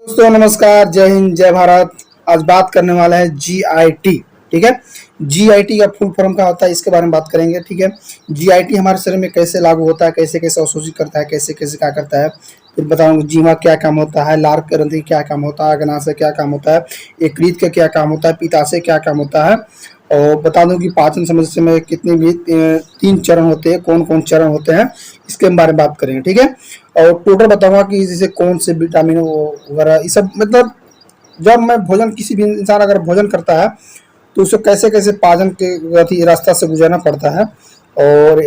दोस्तों नमस्कार, जय हिंद, जय भारत। आज बात करने वाला है जीआईटी। ठीक है, जीआईटी का फुल फॉर्म क्या होता है इसके बारे में बात करेंगे। ठीक है, जीआईटी हमारे शरीर में कैसे लागू होता है, कैसे कैसे अवशोषित करता है, कैसे कैसे क्या करता है, फिर बताऊंगा जीवा क्या काम होता है, लार ग्रंथि क्या काम होता है, अग्नाशय क्या काम होता है, यकृत का क्या काम होता है, पित्ताशय क्या काम होता है, और बता दूं कि पाचन समस्या में कितने भी 3 चरण होते हैं, कौन कौन चरण होते हैं इसके बारे में बात करेंगे। ठीक है, और टोटल बताऊंगा कि जैसे कौन से विटामिन वगैरह ये सब, मतलब जब मैं भोजन, किसी भी इंसान अगर भोजन करता है तो उसको कैसे कैसे पाचन के रास्ता से गुजरना पड़ता है, और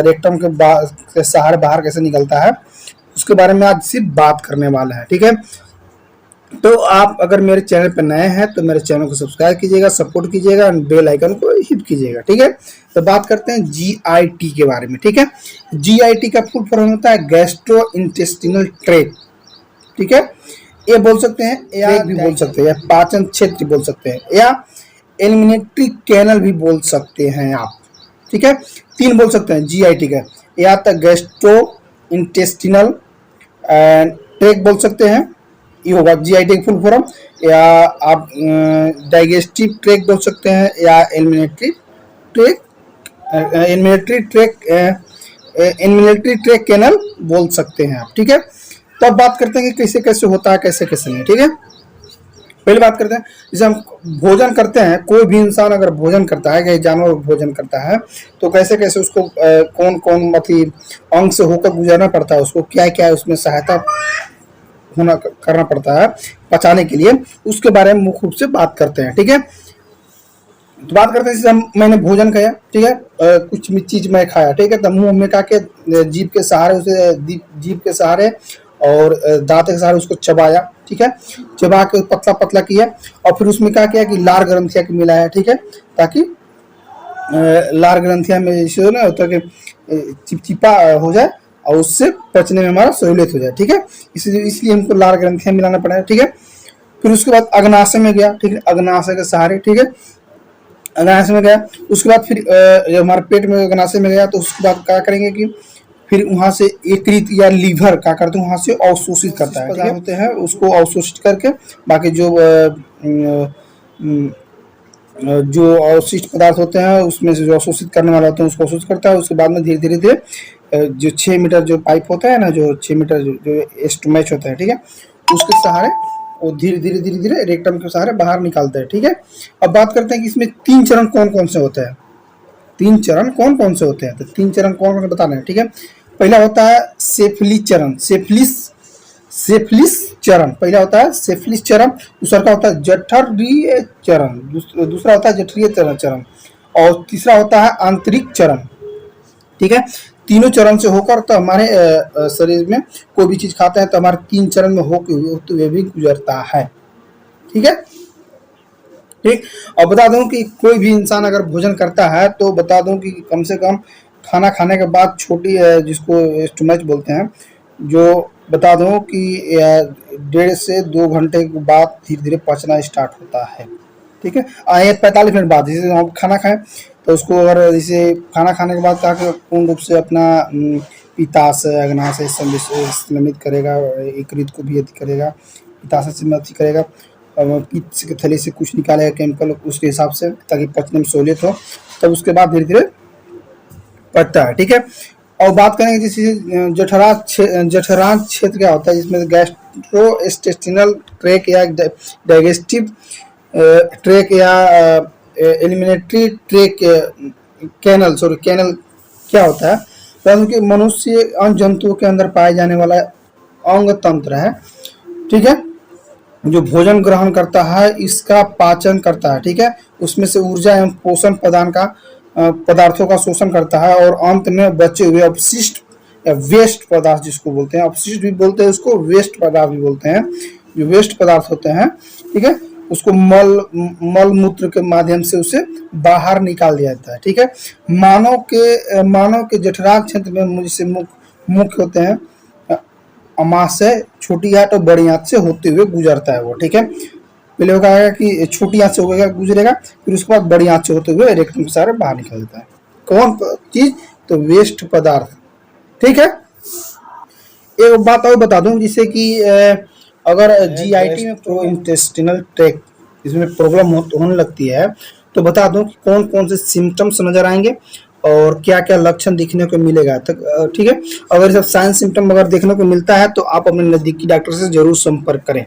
रेक्टम के सहारे बाहर कैसे निकलता है, उसके बारे में आज सिर्फ बात करने वाला है। ठीक है, तो आप अगर मेरे चैनल पर नए हैं तो मेरे चैनल को सब्सक्राइब कीजिएगा, सपोर्ट कीजिएगा, बेल आइकन को हिट कीजिएगा। ठीक है, तो बात करते हैं जीआईटी के बारे में। ठीक है, जीआईटी का फुल फॉर्म होता है गैस्ट्रो इंटेस्टिनल ट्रैक्ट। ठीक है, ये बोल सकते हैं या भी बोल सकते हैं, या पाचन क्षेत्र बोल सकते हैं, या एलिमिनेटरी कैनल भी बोल सकते हैं आप। ठीक है, 3 बोल सकते हैं जीआईटी का, या तो गैस्ट्रो इंटेस्टिनल ट्रैक्ट बोल सकते हैं, ये होगा जीआईटी का फुल फॉर्म, या आप डाइजेस्टिव ट्रैक्ट बोल सकते हैं, या एलिमिनेटरी ट्रैक्ट कैनल बोल सकते हैं आप। ठीक है, तो अब बात करते हैं कि कैसे कैसे होता है, कैसे कैसे नहीं। ठीक है, पहले बात करते हैं, जैसे हम भोजन करते हैं, कोई भी इंसान अगर भोजन करता है, कहीं जानवर भोजन करता है, तो कैसे कैसे उसको कौन कौन मतलब अंग से होकर गुजरना पड़ता है, उसको क्या क्या उसमें सहायता होना करना पड़ता है पचाने के लिए, उसके बारे में मुख्य रूप से बात करते हैं। ठीक है, तो बात करते हैं जैसे मैंने भोजन खाया। ठीक है, कुछ चीज मैं खाया। ठीक है, तो मुंह में का के जीभ के सहारे उसे जीभ के सहारे और दांत के सहारे उसको चबाया। ठीक है, चबा के पतला पतला किया, और फिर उसमें क्या किया कि लार ग्रंथिया के मिलाया। ठीक है, ताकि लार ग्रंथिया में जैसे ना होता है कि चिपचिपा हो जाए और उससे पचने में हमारा सहूलियत हो जाए। ठीक है, इसलिए हमको लार ग्रंथियां मिलाना पड़ा है। ठीक है, फिर उसके बाद अग्नाशय में गया। ठीक है, अग्नाशय के सहारे, ठीक है, अग्नाशय में गया। उसके बाद फिर जब हमारे पेट में अग्नाशय में गया तो उसके बाद क्या करेंगे कि फिर वहां से यकृत या लीवर क्या करते हैं, वहां से अवशोषित करता है। पदार्थ होते हैं उसको अवशोषित करके बाकी जो अवशिष्ट पदार्थ होते हैं उसमें से जो अवशोषित करने वाले होते हैं उसको अवशोषित करता है। उसके बाद में धीरे धीरे जो 6 मीटर जो पाइप होता है ना, जो 6 मीटर जो एस्टोमैच होता है, ठीक है, उसके सहारे वो धीरे धीरे धीरे धीरे रेक्टम के सहारे बाहर निकालता है। ठीक है, अब बात करते हैं कि इसमें 3 चरण कौन कौन से होते हैं। 3 चरण कौन कौन से होते हैं, तो 3 चरण कौन कौन से बताना है। ठीक है, पहला होता है सेफलिस चरण, सेफलिस चरण पहला होता है सेफलिस चरण। दूसरा का होता है जठरीय चरण, दूसरा होता है जठरीय चरण, और तीसरा होता है आंतरिक चरण। ठीक है, तीनों चरण से होकर तो हमारे शरीर में कोई भी चीज खाते हैं तो हमारे 3 चरण में होते हुए भी गुजरता है। ठीक है, ठीक। और बता दूं कि कोई भी इंसान अगर भोजन करता है तो बता दूं कि कम से कम खाना खाने के बाद छोटी जिसको स्टोमच बोलते हैं, जो बता दूं कि 1.5 से 2 घंटे के बाद धीरे धीरे पचना स्टार्ट होता है। ठीक है, 45 मिनट बाद जैसे हम खाना खाएं तो उसको अगर जैसे खाना खाने के बाद ताकि पूर्ण रूप से अपना पित्ताशय अग्नाशय संमित करेगा, यकृत को भी अति करेगा, पित्ताशय से अति करेगा, पित्त के थैले से कुछ निकालेगा केमिकल उसके हिसाब से, ताकि पचने में सहूलियत हो, तब उसके बाद धीरे धीरे पचता है। ठीक है, और बात करेंगे जैसे जठरांग क्षेत्र क्या होता है, जिसमें गैस्ट्रोइंटेस्टिनल ट्रैक या डाइजेस्टिव ट्रैक या एलिमिनेटरी ट्रैक कैनल क्या होता है, क्योंकि मनुष्य अन्य जंतुओं के अंदर पाए जाने वाला अंग तंत्र है। ठीक है, जो भोजन ग्रहण करता है इसका पाचन करता है। ठीक है, उसमें से ऊर्जा एवं पोषण प्रदान का पदार्थों का शोषण करता है, और अंत में बचे हुए अपशिष्ट या वेस्ट पदार्थ जिसको बोलते हैं, अपशिष्ट भी बोलते हैं उसको, वेस्ट पदार्थ भी बोलते हैं, जो वेस्ट पदार्थ होते हैं, ठीक है, उसको मल मूत्र के माध्यम से उसे बाहर निकाल दिया जाता है। ठीक है, मानव के जठरांग क्षेत्र में जैसे मुख्य होते हैं अमाशय, छोटी आंत और बड़ी आंत से होते हुए गुजरता है वो। ठीक है, पहले होगा कि छोटी आंत से होगा गुजरेगा, फिर उसके बाद बड़ी आंत से होते हुए रेक्टम के सारे बाहर निकल जाता है। कौन चीज, तो वेस्ट पदार्थ। ठीक है, एक बात और बता दूं, जिससे कि अगर जीआईटी में प्रो इंटेस्टिनल ट्रैक इसमें प्रॉब्लम होने लगती है तो बता दूं कि कौन कौन से सिम्टम्स नजर आएंगे और क्या क्या लक्षण दिखने को मिलेगा। ठीक है, अगर सब साइन सिम्टम अगर देखने को मिलता है तो आप अपने नजदीकी डॉक्टर से जरूर संपर्क करें।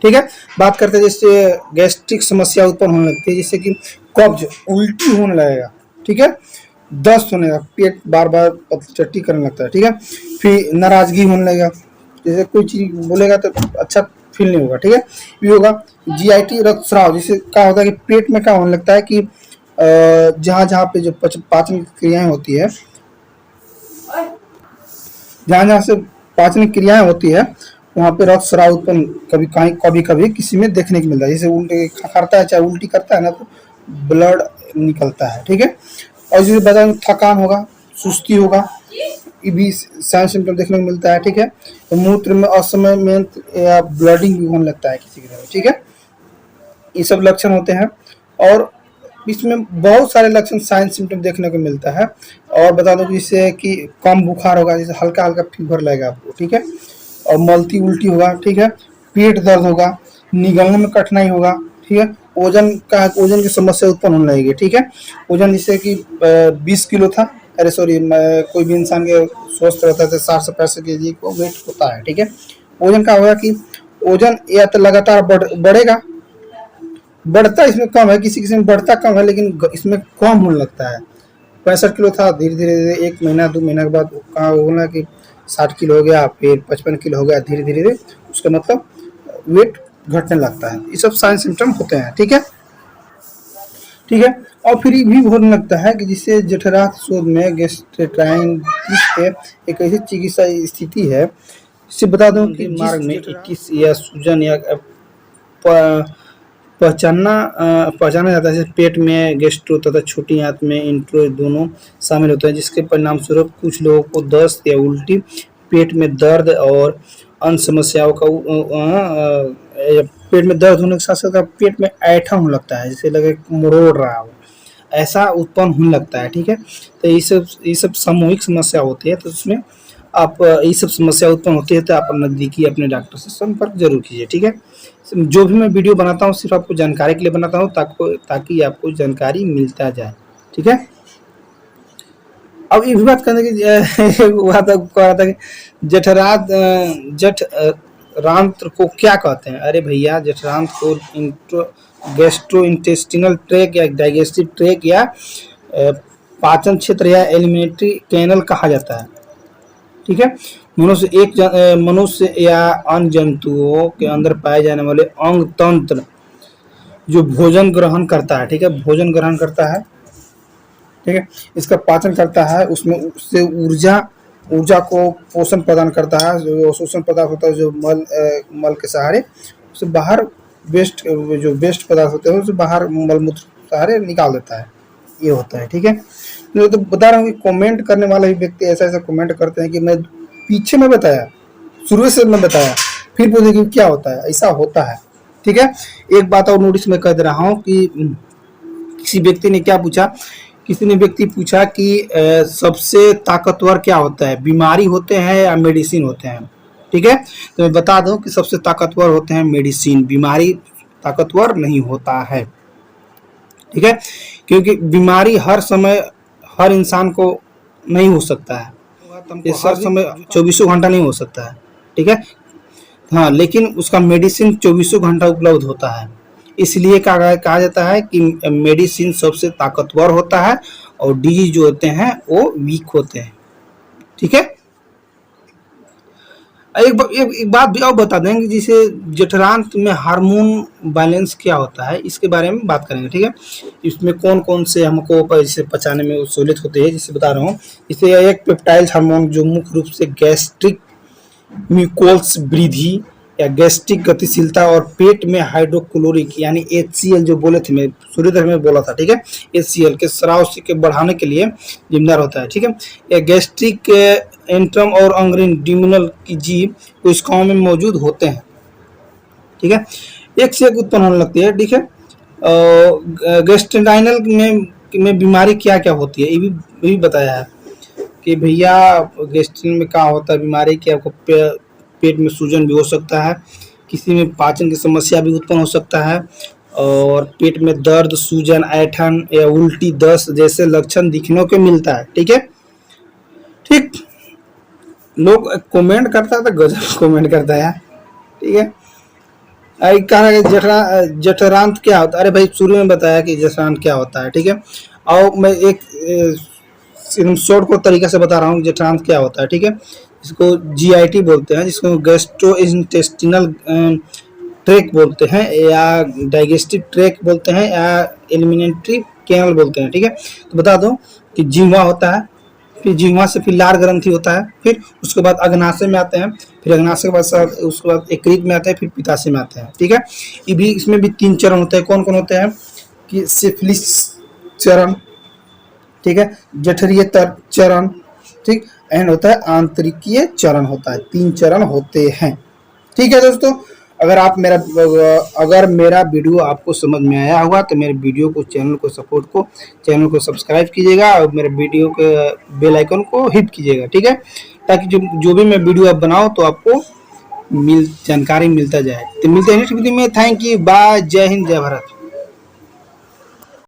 ठीक है, बात करते हैं जैसे गैस्ट्रिक समस्या उत्पन्न होने लगती है, जैसे कि कब्ज, उल्टी होने लगेगा। ठीक है, दस्त होने लगा, पेट बार बार पतचट्टी करने लगता है। ठीक है, फिर नाराजगी होने लगेगा, जैसे कोई चीज बोलेगा तो अच्छा फील नहीं होगा। ठीक है, ये होगा जीआईटी रक्तस्राव, जिससे क्या होता है कि पेट में क्या होने लगता है कि जहाँ जहाँ पे जो पाचन क्रियाएं होती है, जहाँ जहाँ से पाचन क्रियाएं होती है वहाँ पे रक्तस्राव उत्पन्न कभी कभी किसी में देखने को मिलता है। जैसे उल्टी करता है, चाहे उल्टी करता है ना, तो ब्लड निकलता है। ठीक है, और जैसे बता थकान होगा, सुस्ती होगा, ये भी साइन सिम्टम देखने को मिलता है। ठीक है, तो मूत्र में असमय में या ब्लडिंग भी होने लगता है किसी के। ठीक है, ये सब लक्षण होते हैं और इसमें बहुत सारे लक्षण साइन सिम्टम देखने को मिलता है। और बता दो जिससे कि कम बुखार होगा, जैसे हल्का हल्का फीवर लगेगा आपको। ठीक है, और मलती उल्टी होगा। ठीक है, पेट दर्द होगा, निगलने में कठिनाई होगा। ठीक है, ओजन की समस्या उत्पन्न होने लगेगी। ठीक है, ओजन जैसे कि 20 किलो था, अरे सॉरी, कोई भी इंसान के स्वस्थ रहता है तो 60 से 65 केजी को वेट होता है। ठीक है, ओजन का होगा कि ओजन या तो लगातार बढ़ेगा, बढ़ता इसमें कम है, किसी किसी में बढ़ता कम है, लेकिन इसमें कम होने लगता है। 65 किलो था, धीरे धीरे 1 महीना 2 महीना के बाद कहाँ होना कि 60 किलो हो गया, फिर 55 किलो हो गया, धीरे धीरे उसका मतलब वेट घटने लगता है। ये सब साइन सिम्टम होते हैं। ठीक है, ठीक है, और फिर ये भी होने लगता है कि जिससे जठरांत शोध में गैस्ट्राइटिस एक ऐसी चिकित्सा स्थिति है, इससे बता दूं कि मार्ग में इटिस या सूजन या पहचाना जाता है, जैसे पेट में गैस्ट्रो तथा छोटी आंत में इंट्रो दोनों शामिल होते हैं, जिसके परिणाम स्वरूप कुछ लोगों को दस्त या उल्टी, पेट में दर्द और अन्य समस्याओं का पेट में दर्द होने के साथ साथ पेट में ऐठा होने लगता है, जैसे लगे मरोड़ रहा हो, ऐसा उत्पन्न होने लगता है। ठीक है, तो ये सब सामूहिक समस्या होती है, तो उसमें आप ये सब समस्या उत्पन्न होती है तो आप नज़दीकी अपने डॉक्टर से संपर्क जरूर कीजिए। ठीक है, जो भी मैं वीडियो बनाता हूँ सिर्फ आपको जानकारी के लिए बनाता हूँ, ताकि आपको जानकारी मिलता जाए। ठीक है, अब ये भी बात करने की कह रहा था कि जठरांत्र को क्या कहते हैं। अरे भैया, जठरांत्र को गैस्ट्रो इंटेस्टिनल ट्रैक या डाइजेस्टिव ट्रैक या पाचन क्षेत्र या एलिमेंट्री कैनल कहा जाता है। ठीक है, मनुष्य या अन्य जंतुओं के अंदर पाए जाने वाले अंग तंत्र जो भोजन ग्रहण करता है। ठीक है, भोजन ग्रहण करता है। ठीक है, इसका पाचन करता है, उसमें उससे ऊर्जा को पोषण प्रदान करता है। जो शोषण पदार्थ होता है, जो मल के सहारे उससे बाहर जो वेस्ट पदार्थ होते हैं उसे बाहर मलमूत्र सहारे निकाल देता है, ये होता है। ठीक है, तो बता रहा हूँ कि कमेंट करने वाले व्यक्ति ऐसा कमेंट करते हैं कि मैं पीछे में बताया, शुरू से मैं बताया, फिर पूछे कि क्या होता है, ऐसा होता है। ठीक है, एक बात और नोटिस में कर दे रहा हूँ कि किसी व्यक्ति ने क्या पूछा, व्यक्ति पूछा कि सबसे ताकतवर क्या होता है, बीमारी होते हैं या मेडिसिन होते हैं। ठीक है, तो मैं बता दूं कि सबसे ताकतवर होते हैं मेडिसिन, बीमारी ताकतवर नहीं होता है। ठीक है, क्योंकि बीमारी हर समय हर इंसान को नहीं हो सकता है, हर समय 24 घंटा नहीं हो सकता है। ठीक है, हाँ, लेकिन उसका मेडिसिन 24 घंटा उपलब्ध होता है, इसलिए कहा जाता है कि मेडिसिन सबसे ताकतवर होता है और डिजीज जो होते हैं वो वीक होते हैं। ठीक है, एक बात भी और बता देंगे, जिसे जठरांत में हार्मोन बैलेंस क्या होता है, इसके बारे में बात करेंगे। ठीक है, इसमें कौन कौन से हमको इसे पचाने में सहूलियत होती है, जिसे बता रहा हूँ। इसे एक पेप्टाइल हार्मोन जो मुख्य रूप से गैस्ट्रिक म्यूकोस वृद्धि या गैस्ट्रिक गतिशीलता और पेट में हाइड्रोक्लोरिक यानी HCl जो बोले थे, मैं सूर्योदय में बोला था। ठीक है, HCl के स्राव के बढ़ाने के लिए जिम्मेदार होता है। ठीक है, यह गैस्ट्रिक एंट्रम और अंग्रिन ड्यूमिनल की जीव कोशिकाओं में मौजूद होते हैं। ठीक है, एक से एक उत्पन्न होने लगती है। ठीक है, गैस्ट्रेंटाइनल में बीमारी क्या क्या होती है, ये भी बताया है कि भैया गैस्ट्रिन में क्या होता है बीमारी, कि आपको पेट में सूजन भी हो सकता है, किसी में पाचन की समस्या भी उत्पन्न हो सकता है, और पेट में दर्द, सूजन, ऐंठन या उल्टी, दस्त जैसे लक्षण दिखने को मिलता है। ठीक है, ठीक। लोग कमेंट करता है तो गजब कमेंट करता है यार। ठीक है, आई कहा कि जठरांत क्या होता है। अरे भाई, शुरू में बताया कि जठरांत क्या होता है। ठीक है, और मैं एक एकदम शॉर्ट को तरीके से बता रहा हूँ जठरांत क्या होता है। ठीक है, इसको जीआईटी बोलते हैं, जिसको गैस्ट्रो इंटेस्टिनल ट्रैक बोलते हैं, या डाइजेस्टिव ट्रैक बोलते हैं, या एलिमिनेटरी कैनल बोलते हैं। ठीक है, तो बता दूं कि जीवा होता है, फिर जीवा से फिर लार ग्रंथि होता है, फिर उसके बाद अग्नाशय में आते हैं, फिर अग्नाशय के बाद उसके बाद यकृत में आते हैं, फिर पित्ताशय में आते हैं। ठीक है, ये भी इसमें भी 3 चरण होते हैं। कौन कौन होते हैं कि सिफिलिस चरण, ठीक है, जठरीय चरण, ठीक, एंड होता है आंतरिकीय चरण होता है। 3 चरण होते हैं। ठीक है दोस्तों, अगर मेरा वीडियो आपको समझ में आया होगा तो मेरे वीडियो को चैनल को सब्सक्राइब कीजिएगा, और मेरे वीडियो के बेल आइकन को हिट कीजिएगा। ठीक है, ताकि जो भी मैं वीडियो आप बनाऊँ तो आपको जानकारी मिलता जाए। तो मिलते हैं नेक्स्ट वीडियो में। थैंक यू, बाय, जय हिंद, जय भारत।